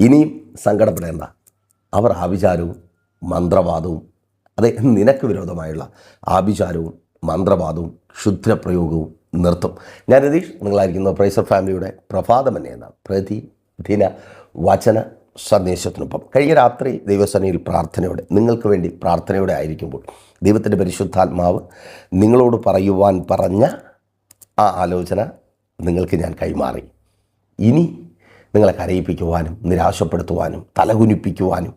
ഇനിയും സങ്കടപ്പെടേണ്ട. അവർ ആഭിചാരവും മന്ത്രവാദവും, അതെ, നിനക്ക് വിരോധമായുള്ള ആഭിചാരവും മന്ത്രവാദവും ക്ഷുദ്രപ്രയോഗവും നിർത്തും. ഞാൻ രതീഷ്, നിങ്ങളായിരിക്കുന്ന പ്രൈസർ ഫാമിലിയുടെ പ്രഭാതമന്നെ എന്ന പ്രതിദിന വചന സന്ദേശത്തിനൊപ്പം കഴിഞ്ഞ രാത്രി ദൈവസന്നിധിയിൽ പ്രാർത്ഥനയോടെ, നിങ്ങൾക്ക് വേണ്ടി പ്രാർത്ഥനയോടെ ആയിരിക്കുമ്പോൾ ദൈവത്തിൻ്റെ പരിശുദ്ധാത്മാവ് നിങ്ങളോട് പറയുവാൻ പറഞ്ഞ ആ ആലോചന നിങ്ങൾക്ക് ഞാൻ കൈമാറി. ഇനി നിങ്ങളെ കരയിപ്പിക്കുവാനും നിരാശപ്പെടുത്തുവാനും തലകുനിപ്പിക്കുവാനും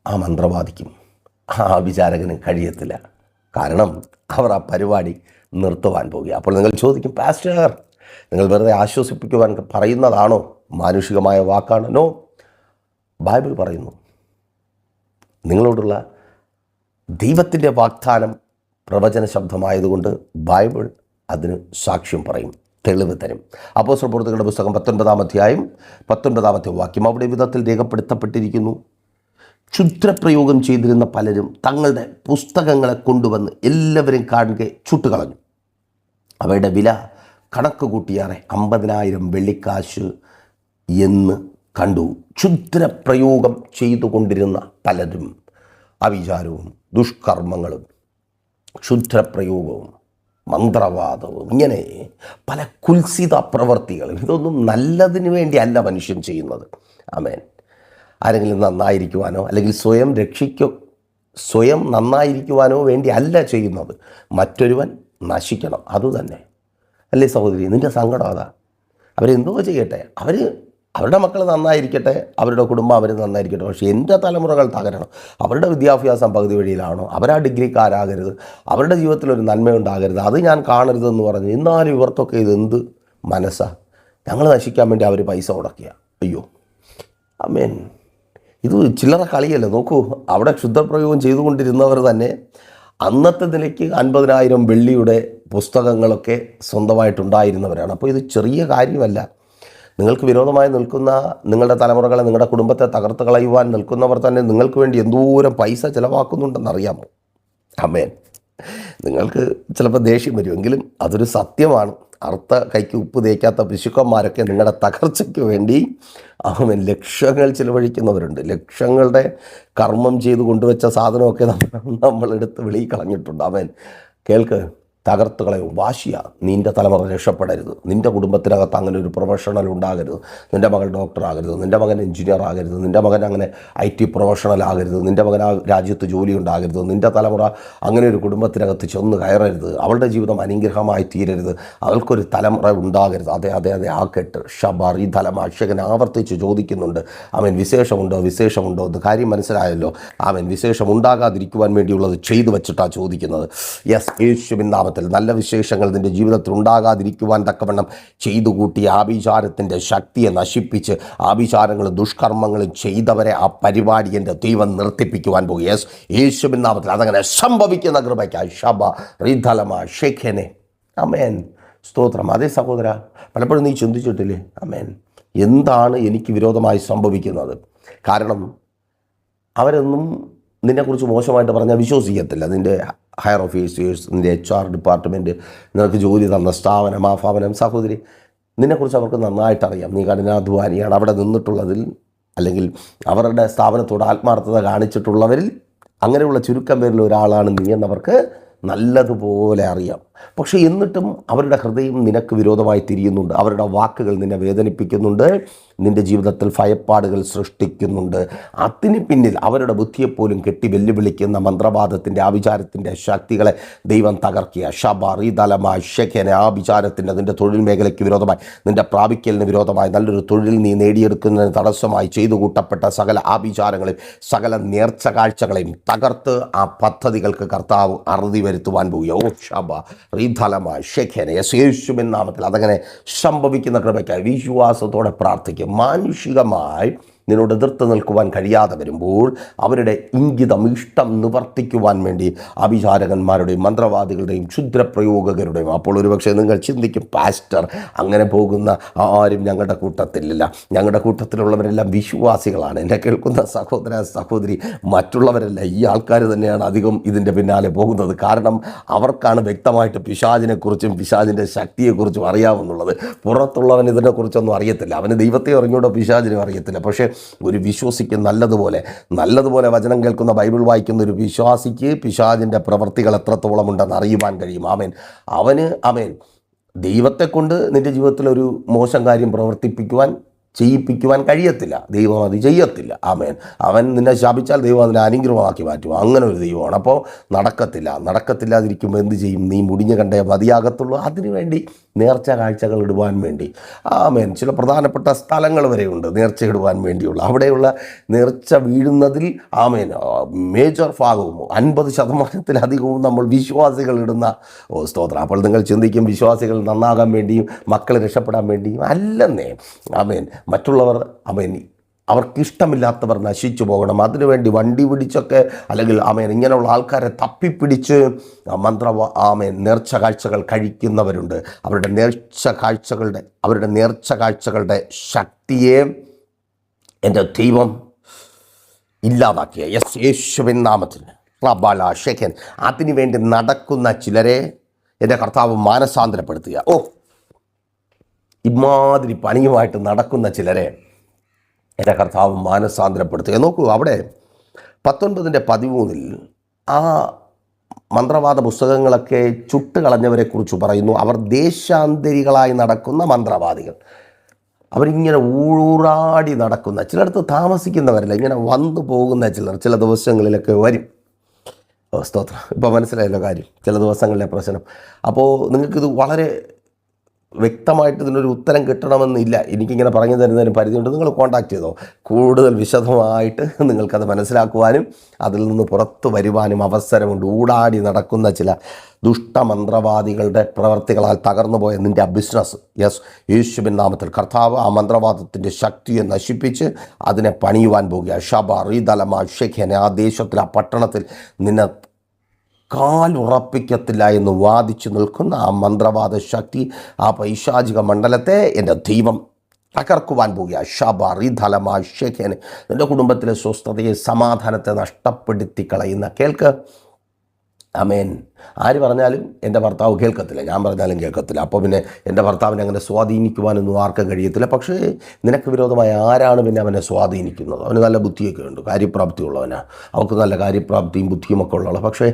ആ മന്ത്രവാദിക്കും ആ വിചാരകനും കഴിയത്തില്ല. കാരണം അവർ ആ പരിപാടി നിർത്തുവാൻ പോകുക. അപ്പോൾ നിങ്ങൾ ചോദിക്കും, പാസ്റ്റർ, നിങ്ങൾ വെറുതെ ആശ്വസിപ്പിക്കുവാൻ പറയുന്നതാണോ? മാനുഷികമായ വാക്കാണ്? നോ, ബൈബിൾ പറയുന്നു. നിങ്ങളോടുള്ള ദൈവത്തിൻ്റെ വാഗ്ദാനം പ്രവചന ശബ്ദമായതുകൊണ്ട് ബൈബിൾ അതിന് സാക്ഷ്യം പറയും, തെളിവ് തരും. അപ്പോസ്തല പ്രവൃത്തികളുടെ പുസ്തകം 19-ാം അധ്യായം 19-ാമത്തെ വാക്യം അവിടെ വിധത്തിൽ രേഖപ്പെടുത്തപ്പെട്ടിരിക്കുന്നു: ക്ഷുദ്രപ്രയോഗം ചെയ്തിരുന്ന പലരും തങ്ങളുടെ പുസ്തകങ്ങളെ കൊണ്ടുവന്ന് എല്ലാവരും കാണുക ചുട്ടുകളഞ്ഞു. അവയുടെ വില കണക്ക് കൂട്ടിയാറെ 50,000 വെള്ളിക്കാശ് എന്ന് കണ്ടു. ക്ഷുദ്രപ്രയോഗം ചെയ്തുകൊണ്ടിരുന്ന പലരും അവിചാരവും ദുഷ്കർമ്മങ്ങളും ക്ഷുദ്രപ്രയോഗവും മന്ത്രവാദവും, ഇങ്ങനെ പല കുൽസിത പ്രവർത്തികളും. ഇതൊന്നും നല്ലതിന് വേണ്ടിയല്ല മനുഷ്യൻ ചെയ്യുന്നത്. ആമേൻ. ആരെങ്കിലും നന്നായിരിക്കുവാനോ അല്ലെങ്കിൽ സ്വയം നന്നായിരിക്കുവാനോ വേണ്ടി അല്ല ചെയ്യുന്നത്. മറ്റൊരുവൻ നശിക്കണം, അതുതന്നെ അല്ലേ സഹോദരി? നിൻ്റെ സങ്കടം അതാ. അവരെന്തോ ചെയ്യട്ടെ, അവരുടെ മക്കൾ നന്നായിരിക്കട്ടെ, അവരുടെ കുടുംബം അവർ നന്നായിരിക്കട്ടെ, പക്ഷേ എൻ്റെ തലമുറകൾ തകരണം. അവരുടെ വിദ്യാഭ്യാസം പകുതി വഴിയിലാണോ? അവരാ ഡിഗ്രിക്കാരാകരുത്, അവരുടെ ജീവിതത്തിലൊരു നന്മയുണ്ടാകരുത്, അത് ഞാൻ കാണരുതെന്ന് പറഞ്ഞ് എന്നാലും ഇവർക്കൊക്കെ ഇതെന്ത് മനസ്സാ? ഞങ്ങൾ നശിക്കാൻ വേണ്ടി അവർ പൈസ മുടക്കിയ. അയ്യോ ആമേൻ. ഇത് ചില്ലറ കളിയല്ല. നോക്കൂ, അവിടെ ക്ഷുദ്രപ്രയോഗം ചെയ്തുകൊണ്ടിരുന്നവർ തന്നെ അന്നത്തെ നിലയ്ക്ക് 50,000 വെള്ളിയുടെ പുസ്തകങ്ങളൊക്കെ സ്വന്തമായിട്ടുണ്ടായിരുന്നവരാണ്. അപ്പോൾ ഇത് ചെറിയ കാര്യമല്ല. നിങ്ങൾക്ക് വിരോധമായി നിൽക്കുന്ന നിങ്ങളുടെ തലമുറകളെ, നിങ്ങളുടെ കുടുംബത്തെ തകർത്ത് കളയുവാൻ നിൽക്കുന്നവർ തന്നെ നിങ്ങൾക്ക് വേണ്ടി എന്തോരം പൈസ ചിലവാക്കുന്നുണ്ടെന്നറിയാമോ? ആമേൻ. നിങ്ങൾക്ക് ചിലപ്പോൾ ദേഷ്യം വരുമെങ്കിലും അതൊരു സത്യമാണ്. അറുത്ത കൈക്ക് ഉപ്പ് തേക്കാത്ത പിശുക്കന്മാരൊക്കെ നിങ്ങളുടെ തകർച്ചയ്ക്ക് വേണ്ടി ലക്ഷങ്ങൾ ചിലവഴിക്കുന്നവരുണ്ട്. ലക്ഷങ്ങളുടെ കർമ്മം ചെയ്ത് കൊണ്ടുവച്ച സാധനമൊക്കെ നമ്മളെടുത്ത് വെളിയിൽ കളഞ്ഞിട്ടുണ്ട്. അവൻ കേൾക്ക്, തകർത്ത് കളയും. വാശിയ നിൻ്റെ തലമുറ രക്ഷപ്പെടരുത്. നിൻ്റെ കുടുംബത്തിനകത്ത് അങ്ങനെ ഒരു പ്രൊഫഷണൽ ഉണ്ടാകരുത്. നിൻ്റെ മകൾ ഡോക്ടർ ആകരുത്, നിൻ്റെ മകൻ എഞ്ചിനീയർ ആകരുത്, നിൻ്റെ മകൻ അങ്ങനെ IT പ്രൊഫഷണൽ ആകരുത്, നിൻ്റെ മകൻ ആ രാജ്യത്ത് ജോലി ഉണ്ടാകരുത്, നിൻ്റെ തലമുറ അങ്ങനെ ഒരു കുടുംബത്തിനകത്ത് ചെന്ന് കയറരുത്, അവളുടെ ജീവിതം അനുഗ്രഹമായി തീരരുത്, അവൾക്കൊരു തലമുറ ഉണ്ടാകരുത്. അതെ അതെ അതെ, ആക്കട്ട് ഷബാർ ഈ തലമാക്ഷകൻ ആവർത്തിച്ച് ചോദിക്കുന്നുണ്ട്. അവൻ വിശേഷമുണ്ടോ എന്ന് കാര്യം മനസ്സിലായല്ലോ. അവൻ വിശേഷം ഉണ്ടാകാതിരിക്കുവാൻ വേണ്ടിയുള്ളത് ചെയ്തു വെച്ചിട്ടാണ് ചോദിക്കുന്നത്. യെസ്, യേശുവിൻ നാമത്തിൽ നല്ല വിശേഷങ്ങൾ നിൻ്റെ ജീവിതത്തിൽ ഉണ്ടാകാതിരിക്കുവാൻ തക്കവണ്ണം ചെയ്തു കൂട്ടി ആഭിചാരത്തിൻ്റെ ശക്തിയെ നശിപ്പിച്ച് ആഭിചാരങ്ങളും ദുഷ്കർമ്മങ്ങളും ചെയ്തവരെ ആ പരിപാടി എൻ്റെ ദൈവം നിർത്തിപ്പിക്കുവാൻ പോകും. യെസ്, യേശുവിൻ നാമത്തിൽ അതങ്ങനെ സംഭവിക്കുന്ന കൃപയ്ക്കായി ഷബ റിധലമ ഷെഖനെ. അമേൻ. സ്തോത്രം. അതേ സഹോദര, പലപ്പോഴും നീ ചിന്തിച്ചിട്ടില്ലേ? അമേൻ, എന്താണ് എനിക്ക് വിരോധമായി സംഭവിക്കുന്നത്? കാരണം അവരൊന്നും നിന്നെക്കുറിച്ച് മോശമായിട്ട് പറഞ്ഞാൽ വിശ്വസിക്കത്തില്ല. നിൻ്റെ ഹയർ ഓഫീസേഴ്സ്, നിൻ്റെ HR ഡിപ്പാർട്ട്മെൻറ്റ്, നിനക്ക് ജോലി തന്ന സ്ഥാപനം, ആ ഭവനം, സഹോദരി, നിന്നെക്കുറിച്ച് അവർക്ക് നന്നായിട്ടറിയാം. നീ കഠിനാധ്വാനിയാണ്. അവിടെ നിന്നിട്ടുള്ളതിൽ അല്ലെങ്കിൽ അവരുടെ സ്ഥാപനത്തോട് ആത്മാർത്ഥത കാണിച്ചിട്ടുള്ളവരിൽ അങ്ങനെയുള്ള ചുരുക്കം പേരിൽ ഒരാളാണ് നീ എന്നവർക്ക് നല്ലതുപോലെ അറിയാം. പക്ഷേ എന്നിട്ടും അവരുടെ ഹൃദയം നിനക്ക് വിരോധമായി തിരിയുന്നുണ്ട്. അവരുടെ വാക്കുകൾ നിന്നെ വേദനിപ്പിക്കുന്നുണ്ട്, നിൻ്റെ ജീവിതത്തിൽ ഭയപ്പാടുകൾ സൃഷ്ടിക്കുന്നുണ്ട്. അതിന് പിന്നിൽ അവരുടെ ബുദ്ധിയെപ്പോലും കെട്ടി വെല്ലുവിളിക്കുന്ന മന്ത്രവാദത്തിൻ്റെ ആഭിചാരത്തിൻ്റെ ശക്തികളെ ദൈവം തകർക്കുക. ഷബാർ ഈ തലമ ഷെഖനെ. ആഭിചാരത്തിൻ്റെ നിൻ്റെ തൊഴിൽ മേഖലയ്ക്ക് വിരോധമായി, നിൻ്റെ പ്രാപിക്കലിന് വിരോധമായി, നല്ലൊരു തൊഴിൽ നീ നേടിയെടുക്കുന്നതിന് തടസ്സമായി ചെയ്തു കൂട്ടപ്പെട്ട സകല ആഭിചാരങ്ങളെയും സകല നേർച്ച കാഴ്ചകളെയും തകർത്ത് ആ പദ്ധതികൾക്ക് കർത്താവ് അറുതി വരുത്തുവാൻ പോയി. ഓ ഷബ റീധലമായി ഷെഖനെ. യേശുവിൻ നാമത്തിൽ അതങ്ങനെ സംഭവിക്കുന്ന കൃപയ്ക്കായി വിശ്വാസത്തോടെ പ്രാർത്ഥിക്കും. മാനുഷികമായി നിന്നോട് എതിർത്ത് നിൽക്കുവാൻ കഴിയാതെ വരുമ്പോൾ അവരുടെ ഇംഗിതം ഇഷ്ടം നിവർത്തിക്കുവാൻ വേണ്ടി അഭിചാരകന്മാരുടെയും മന്ത്രവാദികളുടെയും ക്ഷുദ്രപ്രയോഗകരുടെയും, അപ്പോൾ ഒരുപക്ഷെ നിങ്ങൾ ചിന്തിക്കും, പാസ്റ്റർ അങ്ങനെ പോകുന്ന ആരും ഞങ്ങളുടെ കൂട്ടത്തിലില്ല, ഞങ്ങളുടെ കൂട്ടത്തിലുള്ളവരെല്ലാം വിശ്വാസികളാണ്. എന്നെ കേൾക്കുന്ന സഹോദര സഹോദരി, മറ്റുള്ളവരല്ല, ഈ ആൾക്കാർ തന്നെയാണ് അധികം ഇതിൻ്റെ പിന്നാലെ പോകുന്നത്. കാരണം അവർക്കാണ് വ്യക്തമായിട്ട് പിശാചിനെക്കുറിച്ചും പിശാചിൻ്റെ ശക്തിയെക്കുറിച്ചും അറിയാമെന്നുള്ളത്. പുറത്തുള്ളവൻ ഇതിനെക്കുറിച്ചൊന്നും അറിയത്തില്ല, അവന് ദൈവത്തെ അറിഞ്ഞൂടോ പിശാചിനും അറിയത്തില്ല. പക്ഷേ ഒരു വിശ്വാസിക്ക് നല്ലതുപോലെ വചനം കേൾക്കുന്ന, ബൈബിൾ വായിക്കുന്ന ഒരു വിശ്വാസിക്ക് പിശാചിൻ്റെ പ്രവൃത്തികൾ എത്രത്തോളം ഉണ്ടെന്ന് അറിയുവാൻ കഴിയും. അവന് ദൈവത്തെ കൊണ്ട് നിൻ്റെ ജീവിതത്തിലൊരു മോശം കാര്യം ചെയ്യിപ്പിക്കുവാൻ കഴിയത്തില്ല. ദൈവം അത് ചെയ്യത്തില്ല. അവൻ നിന്നെ ശാപിച്ചാൽ ദൈവം അതിനെ അനുഗ്രഹമാക്കി മാറ്റും. അങ്ങനെ ഒരു ദൈവമാണ്. അപ്പോൾ നടക്കത്തില്ലാതിരിക്കുമ്പോൾ എന്ത് ചെയ്യും? നീ മുടിഞ്ഞു കണ്ടേ മതിയാകത്തുള്ളൂ. അതിനുവേണ്ടി നേർച്ച കാഴ്ചകൾ ഇടുവാൻ വേണ്ടി ചില പ്രധാനപ്പെട്ട സ്ഥലങ്ങൾ വരെയുണ്ട് നേർച്ച ഇടുവാൻ വേണ്ടിയുള്ള. അവിടെയുള്ള നേർച്ച വീഴുന്നതിൽ മേജർ ഭാഗവും 50% നമ്മൾ വിശ്വാസികൾ ഇടുന്ന സ്തോത്രം. അപ്പോൾ നിങ്ങൾ ചിന്തിക്കും, വിശ്വാസികൾ നന്നാകാൻ വേണ്ടിയും മക്കൾ രക്ഷപ്പെടാൻ വേണ്ടിയും അല്ലെന്നേ. മറ്റുള്ളവർ അവർക്കിഷ്ടമില്ലാത്തവർ നശിച്ചു പോകണം, അതിനുവേണ്ടി വണ്ടി പിടിച്ചൊക്കെ അല്ലെങ്കിൽ ഇങ്ങനെയുള്ള ആൾക്കാരെ തപ്പിപ്പിടിച്ച് നേർച്ച കാഴ്ചകൾ കഴിക്കുന്നവരുണ്ട്. അവരുടെ നേർച്ച കാഴ്ചകളുടെ ശക്തിയെ എൻ്റെ ദൈവം ഇല്ലാതാക്കിയ യേശുവിൻ നാമത്തിൽ ഷെഖൻ അതിനുവേണ്ടി നടക്കുന്ന ചിലരെ എൻ്റെ കർത്താവ് മാനസാന്തരപ്പെടുത്തുക. ഇമാതിരി പണിയുമായിട്ട് നടക്കുന്ന ചിലരെ എൻ്റെ കർത്താവ് മാനസാന്തരപ്പെടുത്തുക. നോക്കൂ, അവിടെ 19:13 ആ മന്ത്രവാദ പുസ്തകങ്ങളൊക്കെ ചുട്ടുകളഞ്ഞവരെക്കുറിച്ച് പറയുന്നു. അവർ ദേശാന്തരികളായി നടക്കുന്ന മന്ത്രവാദികൾ. അവരിങ്ങനെ ഊറാടി നടക്കുന്ന, ചിലയിടത്ത് താമസിക്കുന്നവരല്ല, ഇങ്ങനെ വന്നു പോകുന്ന ചില ദിവസങ്ങളിലൊക്കെ വരും. സ്തോത്രം. ഇപ്പോൾ മനസ്സിലായല്ലോ കാര്യം, ചില ദിവസങ്ങളിലെ പ്രശ്നം. അപ്പോൾ നിങ്ങൾക്കിത് വളരെ വ്യക്തമായിട്ട് ഇതിനൊരു ഉത്തരം കിട്ടണമെന്നില്ല, എനിക്കിങ്ങനെ പറഞ്ഞു തരുന്നതിന് പരിധിയുണ്ട്. നിങ്ങൾ കോൺടാക്ട് ചെയ്തോ, കൂടുതൽ വിശദമായിട്ട് നിങ്ങൾക്കത് മനസ്സിലാക്കുവാനും അതിൽ നിന്ന് പുറത്തു വരുവാനും അവസരമുണ്ട്. ഊടാടി നടക്കുന്ന ചില ദുഷ്ടമന്ത്രവാദികളുടെ പ്രവർത്തികളാൽ തകർന്നുപോയ നിൻ്റെ ബിസിനസ്, യേശുവിൻ നാമത്തിൽ കർത്താവ് ആ മന്ത്രവാദത്തിൻ്റെ ശക്തിയെ നശിപ്പിച്ച് അതിനെ പണിയുവാൻ പോകുക. ഷബറിദലമ ഷെഖനെ, ആ ദേശത്തിൽ, ആ പട്ടണത്തിൽ നിന്നെ കാലുറപ്പിക്കത്തില്ല എന്ന് വാദിച്ചു നിൽക്കുന്ന ആ മന്ത്രവാദ ശക്തി, ആ പൈശാചിക മണ്ഡലത്തെ എൻ്റെ ദൈവം തകർക്കുവാൻ പോകുക. ഷബറിദലമ ഷെഖനെ, എൻ്റെ കുടുംബത്തിലെ സ്വസ്ഥതയെ, സമാധാനത്തെ നഷ്ടപ്പെടുത്തി കളയുന്ന, കേൾക്ക്. ആര് പറഞ്ഞാലും എൻ്റെ ഭർത്താവ് കേൾക്കത്തില്ല, ഞാൻ പറഞ്ഞാലും കേൾക്കത്തില്ല. അപ്പോൾ പിന്നെ എൻ്റെ ഭർത്താവിനെ അങ്ങനെ സ്വാധീനിക്കുവാനൊന്നും ആർക്കും കഴിയത്തില്ല. പക്ഷേ നിനക്ക് വിരോധമായ ആരാണ് പിന്നെ അവനെ സ്വാധീനിക്കുന്നത്? അവന് നല്ല ബുദ്ധിയൊക്കെ ഉണ്ട്, കാര്യപ്രാപ്തി ഉള്ളവനാണ്, അവൾക്ക് നല്ല കാര്യപ്രാപ്തിയും ബുദ്ധിയുമൊക്കെ ഉള്ളവൾ. പക്ഷേ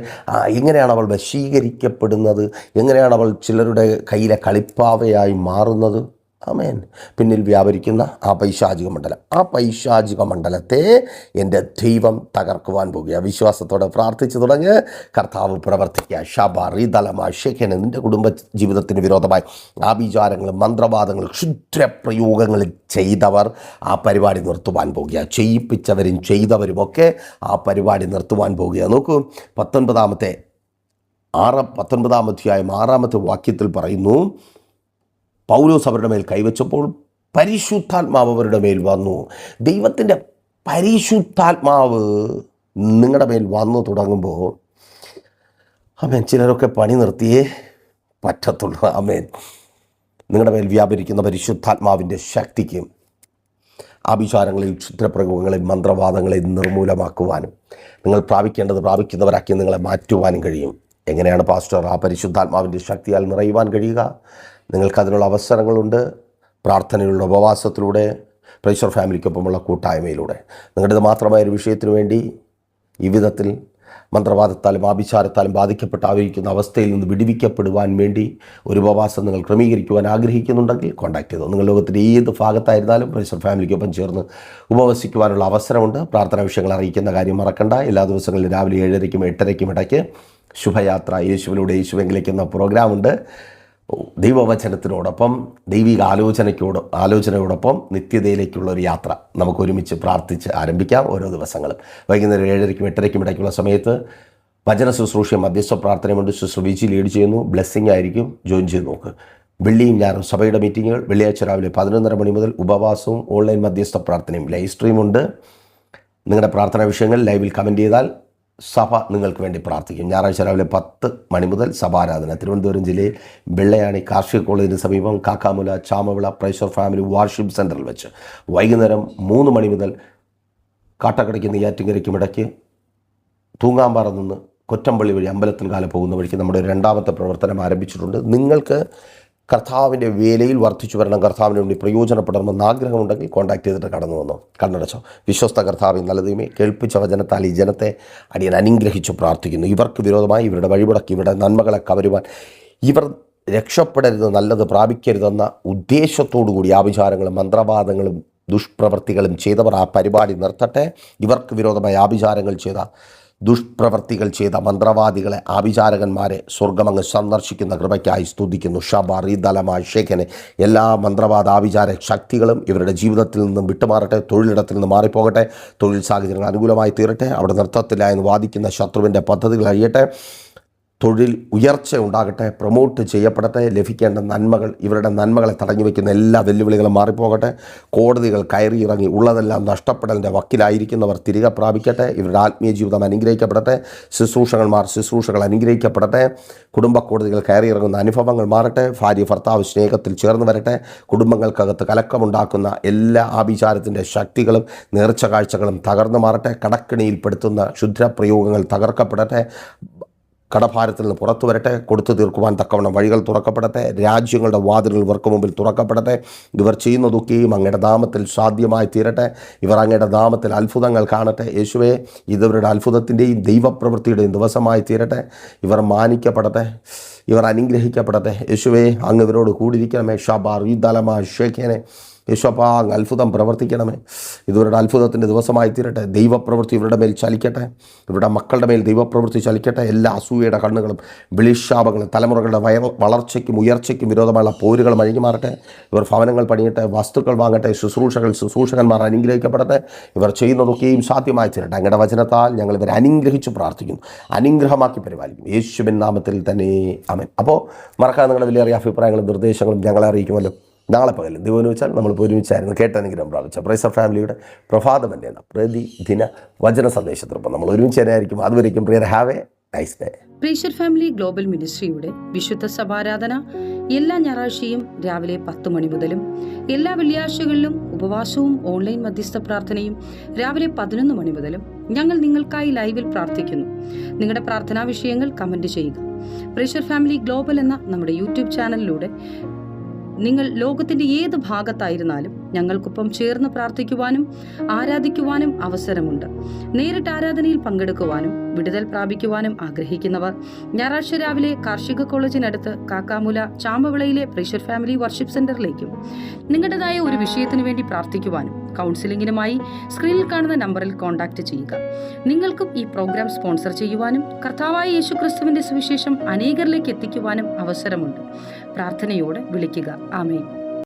എങ്ങനെയാണ് അവൾ വശീകരിക്കപ്പെടുന്നത്? എങ്ങനെയാണ് അവൾ ചിലരുടെ കയ്യിലെ കളിപ്പാവയായി മാറുന്നത്? പിന്നിൽ വ്യാപരിക്കുന്ന ആ പൈശാചിക മണ്ഡലത്തെ എൻ്റെ ദൈവം തകർക്കുവാൻ പോകുക. വിശ്വാസത്തോടെ പ്രാർത്ഥിച്ചു തുടങ്ങി കർത്താവ് പ്രവർത്തിക്കുക. ഷബറിദലമ ഷെഖന്, നിൻ്റെ കുടുംബ ജീവിതത്തിന് വിരോധമായി ആഭിചാരങ്ങളും മന്ത്രവാദങ്ങളും ക്ഷുദ്രപ്രയോഗങ്ങളും ചെയ്തവർ ആ പരിപാടി നിർത്തുവാൻ പോകുക. ചെയ്യിപ്പിച്ചവരും ചെയ്തവരുമൊക്കെ ആ പരിപാടി നിർത്തുവാൻ പോകുക. നോക്കൂ, 19-ാം അധ്യായം 6-ാമത്തെ വാക്യത്തിൽ പറയുന്നു, പൗലോസ് അവരുടെ മേൽ കൈവച്ചപ്പോൾ പരിശുദ്ധാത്മാവ് അവരുടെ മേൽ വന്നു. ദൈവത്തിൻ്റെ പരിശുദ്ധാത്മാവ് നിങ്ങളുടെ മേൽ വന്നു തുടങ്ങുമ്പോൾ ചിലരൊക്കെ പണി നിർത്തിയേ പറ്റത്തുള്ളൂ. നിങ്ങളുടെ മേൽ വ്യാപരിക്കുന്ന പരിശുദ്ധാത്മാവിൻ്റെ ശക്തിക്ക് ആഭിചാരങ്ങളിൽ, ക്ഷുദ്രപ്രയോഗങ്ങളിൽ, മന്ത്രവാദങ്ങളെ നിർമൂലമാക്കുവാനും നിങ്ങൾ പ്രാപിക്കുന്നവരാക്കി നിങ്ങളെ മാറ്റുവാനും കഴിയും. എങ്ങനെയാണ് പാസ്റ്റർ ആ പരിശുദ്ധാത്മാവിൻ്റെ ശക്തിയാൽ നിറയുവാൻ കഴിയുക? നിങ്ങൾക്കതിനുള്ള അവസരങ്ങളുണ്ട്. പ്രാർത്ഥനയിലുള്ള, ഉപവാസത്തിലൂടെ, പ്രൈസർ ഫാമിലിക്കൊപ്പമുള്ള കൂട്ടായ്മയിലൂടെ. നിങ്ങളുടേത് മാത്രമായ ഒരു വിഷയത്തിനു വേണ്ടി ഈ വിധത്തിൽ മന്ത്രവാദത്താലും ആഭിചാരത്താലും ബാധിക്കപ്പെട്ടായിരിക്കുന്ന അവസ്ഥയിൽ നിന്ന് വിടുവിക്കപ്പെടുവാൻ വേണ്ടി ഒരു ഉപവാസം നിങ്ങൾ ക്രമീകരിക്കുവാൻ ആഗ്രഹിക്കുന്നുണ്ടെങ്കിൽ കോൺടാക്ട് ചെയ്തോ. നിങ്ങൾ ലോകത്തിൻ്റെ ഏത് ഭാഗത്തായിരുന്നാലും പ്രൈസർ ഫാമിലിക്കൊപ്പം ചേർന്ന് ഉപവസിക്കുവാനുള്ള അവസരമുണ്ട്. പ്രാർത്ഥനാ വിഷയങ്ങൾ അറിയിക്കുന്ന കാര്യം മറക്കണ്ട. എല്ലാ ദിവസങ്ങളിലും രാവിലെ 7:30-ക്കും 8:30-ക്കും ഇടയ്ക്ക് ശുഭയാത്ര യേശുവിലൂടെ യേശുവെങ്കിലേക്ക് എന്ന പ്രോഗ്രാമുണ്ട്. ദൈവവചനത്തിനോടൊപ്പം ദൈവിക ആലോചനയോടൊപ്പം നിത്യതയിലേക്കുള്ള ഒരു യാത്ര നമുക്ക് ഒരുമിച്ച് പ്രാർത്ഥിച്ച് ആരംഭിക്കാം. ഓരോ ദിവസങ്ങളും വൈകുന്നേരം 7:30-ക്കും 8:30-ക്കും ഇടയ്ക്കുള്ള സമയത്ത് വചന ശുശ്രൂഷയും മധ്യസ്ഥ പ്രാർത്ഥനയുമുണ്ട്. സിസ്റ്റർ വിജി ലീഡ് ചെയ്യുന്നു. ബ്ലെസ്സിങ് ആയിരിക്കും. ജോയിൻ ചെയ്ത് നോക്ക്. വെള്ളിയും ഞായറും സഭയുടെ മീറ്റിങ്ങുകൾ. വെള്ളിയാഴ്ച രാവിലെ 11:30 മണി മുതൽ ഉപവാസവും ഓൺലൈൻ മധ്യസ്ഥ പ്രാർത്ഥനയും. ലൈവ് സ്ട്രീമുണ്ട്. നിങ്ങളുടെ പ്രാർത്ഥനാ വിഷയങ്ങൾ ലൈവിൽ കമൻറ്റ് ചെയ്താൽ സഭ നിങ്ങൾക്ക് വേണ്ടി പ്രാർത്ഥിക്കും. ഞായറാഴ്ച രാവിലെ 10 മണി മുതൽ സഭാരാധന. തിരുവനന്തപുരം ജില്ലയിൽ വെള്ളയാണി കാർഷിക കോളേജിന് സമീപം കാക്കാമുല ചാമവിള പ്രൈസർ ഫാമിലി വാർഷിപ്പ് സെൻറ്ററിൽ വെച്ച്. വൈകുന്നേരം 3 മണി മുതൽ കാട്ടക്കടയ്ക്ക് നെയ്യാറ്റിൻകരയ്ക്കും ഇടയ്ക്ക് തൂങ്ങാമ്പാറ നിന്ന് കൊറ്റമ്പള്ളി വഴി അമ്പലത്തിൽ കാലം പോകുന്ന വഴിക്ക് നമ്മുടെ രണ്ടാമത്തെ പ്രവർത്തനം ആരംഭിച്ചിട്ടുണ്ട്. നിങ്ങൾക്ക് കർത്താവിൻ്റെ വേലയിൽ വർദ്ധിച്ചു വരണം, കർത്താവിന് വേണ്ടി പ്രയോജനപ്പെടണമെന്ന് ആഗ്രഹമുണ്ടെങ്കിൽ കോൺടാക്ട് ചെയ്തിട്ട് കടന്നു വന്നോ. കണ്ണടച്ചോ. വിശ്വസ്ത കർത്താവിൻ നല്ല ദൈവമേ, കേൾപ്പിച്ച വചനത്താൽ ഈ ജനത്തെ അടിയൻ അനുഗ്രഹിച്ചു പ്രാർത്ഥിക്കുന്നു. ഇവർക്ക് വിരോധമായി ഇവരുടെ വഴിമുടക്കി ഇവരുടെ നന്മകളെ കവരുവാൻ, ഇവർ രക്ഷപ്പെടരുത്, നല്ലത് പ്രാപിക്കരുതെന്ന ഉദ്ദേശത്തോടു കൂടി ആഭിചാരങ്ങളും മന്ത്രവാദങ്ങളും ദുഷ്പ്രവൃത്തികളും ചെയ്തവർ ആ പരിപാടി നിർത്തട്ടെ. ഇവർക്ക് വിരോധമായി ആഭിചാരങ്ങൾ ചെയ്ത ദുഷ്പ്രവർത്തികൾ ചെയ്ത മന്ത്രവാദികളെ, ആഭിചാരകന്മാരെ സ്വർഗമങ്ങ് സന്ദർശിക്കുന്ന കൃപയ്ക്കായി സ്തുതിക്കുന്നു. ഷബ റീദലമ ഷേഖനെ എല്ലാ മന്ത്രവാദ ആഭിചാര ശക്തികളും ഇവരുടെ ജീവിതത്തിൽ നിന്നും വിട്ടുമാറട്ടെ. തൊഴിലിടത്തിൽ നിന്ന് മാറിപ്പോകട്ടെ. തൊഴിൽ സാഹചര്യങ്ങൾ അനുകൂലമായി തീരട്ടെ. അവിടെ നൃത്തത്തില്ല എന്ന് വാദിക്കുന്ന ശത്രുവിൻ്റെ പദ്ധതികൾ അഴിയട്ടെ. തൊഴിൽ ഉയർച്ച ഉണ്ടാകട്ടെ. പ്രൊമോട്ട് ചെയ്യപ്പെടട്ടെ. ലഭിക്കേണ്ട നന്മകൾ, ഇവരുടെ നന്മകളെ തടഞ്ഞു വയ്ക്കുന്ന എല്ലാ വെല്ലുവിളികളും മാറിപ്പോകട്ടെ. കോടതികൾ കയറിയിറങ്ങി ഉള്ളതെല്ലാം നഷ്ടപ്പെടലിൻ്റെ വക്കിലായിരിക്കുന്നവർ തിരികെ പ്രാപിക്കട്ടെ. ഇവരുടെ ആത്മീയ ജീവിതം അനുഗ്രഹിക്കപ്പെടട്ടെ. ശുശ്രൂഷകൾ അനുഗ്രഹിക്കപ്പെടട്ടെ. കുടുംബ കോടതികൾ കയറിയിറങ്ങുന്ന അനുഭവങ്ങൾ മാറട്ടെ. ഭാര്യ ഭർത്താവ് സ്നേഹത്തിൽ ചേർന്ന് വരട്ടെ. കുടുംബങ്ങൾക്കകത്ത് കലക്കമുണ്ടാക്കുന്ന എല്ലാ ആഭിചാരത്തിൻ്റെ ശക്തികളും നേർച്ച കാഴ്ചകളും തകർന്നു മാറട്ടെ. കടക്കിണിയിൽപ്പെടുത്തുന്ന ക്ഷുദ്രപ്രയോഗങ്ങൾ തകർക്കപ്പെടട്ടെ. കടഭാരത്തിൽ നിന്ന് പുറത്തു വരട്ടെ. കൊടുത്തു തീർക്കുവാൻ തക്കവണ്ണം വഴികൾ തുറക്കപ്പെടട്ടെ. രാജ്യങ്ങളുടെ വാതിലുകൾ ഇവർക്ക് മുമ്പിൽ തുറക്കപ്പെടട്ടെ. ഇവർ ചെയ്യുന്നതൊക്കെയും അങ്ങയുടെ നാമത്തിൽ സാധ്യമായി തീരട്ടെ. ഇവർ അങ്ങയുടെ നാമത്തിൽ അത്ഭുതങ്ങൾ കാണട്ടെ. യേശുവേ, ഇതവരുടെ അത്ഭുതത്തിൻ്റെയും ദൈവപ്രവൃത്തിയുടെയും ദിവസമായി തീരട്ടെ. ഇവർ മാനിക്കപ്പെടട്ടെ. ഇവർ അനുഗ്രഹിക്കപ്പെടട്ടെ. യേശുവേ, അങ്ങ് ഇവരോട് കൂടിയിരിക്കണമേ. ഷബാർ ഈദലമ ഷേഖേനെ. യേശുപ്പാ, അങ്ങ് അത്ഭുതം പ്രവർത്തിക്കണമേ. ഇവരുടെ അത്ഭുതത്തിൻ്റെ ദിവസമായി തീരട്ടെ. ദൈവപ്രവൃത്തി ഇവരുടെ മേൽ ചലിക്കട്ടെ. ഇവരുടെ മക്കളുടെ മേൽ ദൈവപ്രവൃത്തി ചലിക്കട്ടെ. എല്ലാ അസൂയയുടെ കണ്ണുകളും വിളിശാപങ്ങളും തലമുറകളുടെ വളർച്ചയ്ക്കും ഉയർച്ചയ്ക്കും വിരോധമായുള്ള പോരുകളും അഴിഞ്ഞു മാറട്ടെ. ഇവർ ഭവനങ്ങൾ പണിയട്ടെ. വസ്തുക്കൾ വാങ്ങട്ടെ. ശുശ്രൂഷകന്മാർ അനുഗ്രഹിക്കപ്പെടട്ടെ. ഇവർ ചെയ്യുന്നതൊക്കെയും സാധ്യമായി തീരട്ടെ. അങ്ങയുടെ വചനത്താൽ ഞങ്ങൾ ഇവരെ അനുഗ്രഹിച്ചു പ്രാർത്ഥിക്കുന്നു. അനുഗ്രഹമാക്കി പരിപാലിക്കും. യേശുവിൻ നാമത്തിൽ തന്നെ ആമേൻ. അപ്പോൾ മറക്കാതെ നിങ്ങളുടെ വിലയേറിയ അഭിപ്രായങ്ങളും നിർദ്ദേശങ്ങളും ഞങ്ങളെ അറിയിക്കുമല്ലോ. നാളെ പകലും ദൈവം വെച്ചാൽ നമ്മൾ ഒരുമിച്ചായിരുന്നു കേട്ടനുഗ്രഹം പ്രാപിച്ച പ്രൈസർ ഫാമിലിയുടെ പ്രഭാതം എന്ന പ്രതിദിന വചന സന്ദേശത്തിനൊപ്പം നമ്മൾ ഒരുമിച്ചായിരിക്കും. അതുവരേക്കും പ്രിയർ, have a nice day. Praiser family global മിനിസ്ട്രിയുടെ വിശുദ്ധ സഭാരാധന എല്ലാ ഞായറാഴ്ചയും രാവിലെ 10 മണി മുതലും എല്ലാ വെള്ളിയാഴ്ചകളിലും ഉപവാസവും ഓൺലൈൻ മധ്യസ്ഥ പ്രാർത്ഥനയും രാവിലെ 11 മണി മുതലും ഞങ്ങൾ നിങ്ങൾക്കായി ലൈവിൽ പ്രാർത്ഥിക്കുന്നു. നിങ്ങളുടെ പ്രാർത്ഥനാ വിഷയങ്ങൾ കമന്റ് ചെയ്യുക. പ്രൈസർ ഫാമിലി ഗ്ലോബൽ എന്ന നമ്മുടെ യൂട്യൂബ് ചാനലിലൂടെ നിങ്ങൾ ലോകത്തിന്റെ ഏത് ഭാഗത്തായിരുന്നാലും ഞങ്ങൾക്കൊപ്പം ചേർന്ന് പ്രാർത്ഥിക്കുവാനും ആരാധിക്കുവാനും അവസരമുണ്ട്. നേരിട്ട് ആരാധനയിൽ പങ്കെടുക്കുവാനും വിടുതൽ പ്രാപിക്കുവാനും ആഗ്രഹിക്കുന്നവർ ഞായറാഴ്ച രാവിലെ കാർഷിക കോളേജിനടുത്ത് കാക്കാമുല ചാമ്പവിളയിലെ പ്രൈസർ ഫാമിലി വർഷിപ്പ് സെന്ററിലേക്കും നിങ്ങളുടേതായ ഒരു വിഷയത്തിനു വേണ്ടി പ്രാർത്ഥിക്കുവാനും കൗൺസിലിംഗിനുമായി സ്ക്രീനിൽ കാണുന്ന നമ്പറിൽ കോൺടാക്ട് ചെയ്യുക. നിങ്ങൾക്കും ഈ പ്രോഗ്രാം സ്പോൺസർ ചെയ്യുവാനും കർത്താവായ യേശുക്രിസ്തുവിന്റെ സുവിശേഷം അനേകരിലേക്ക് എത്തിക്കുവാനും അവസരമുണ്ട്. പ്രാർത്ഥനയോടെ വിളിക്കുക. ആമേൻ.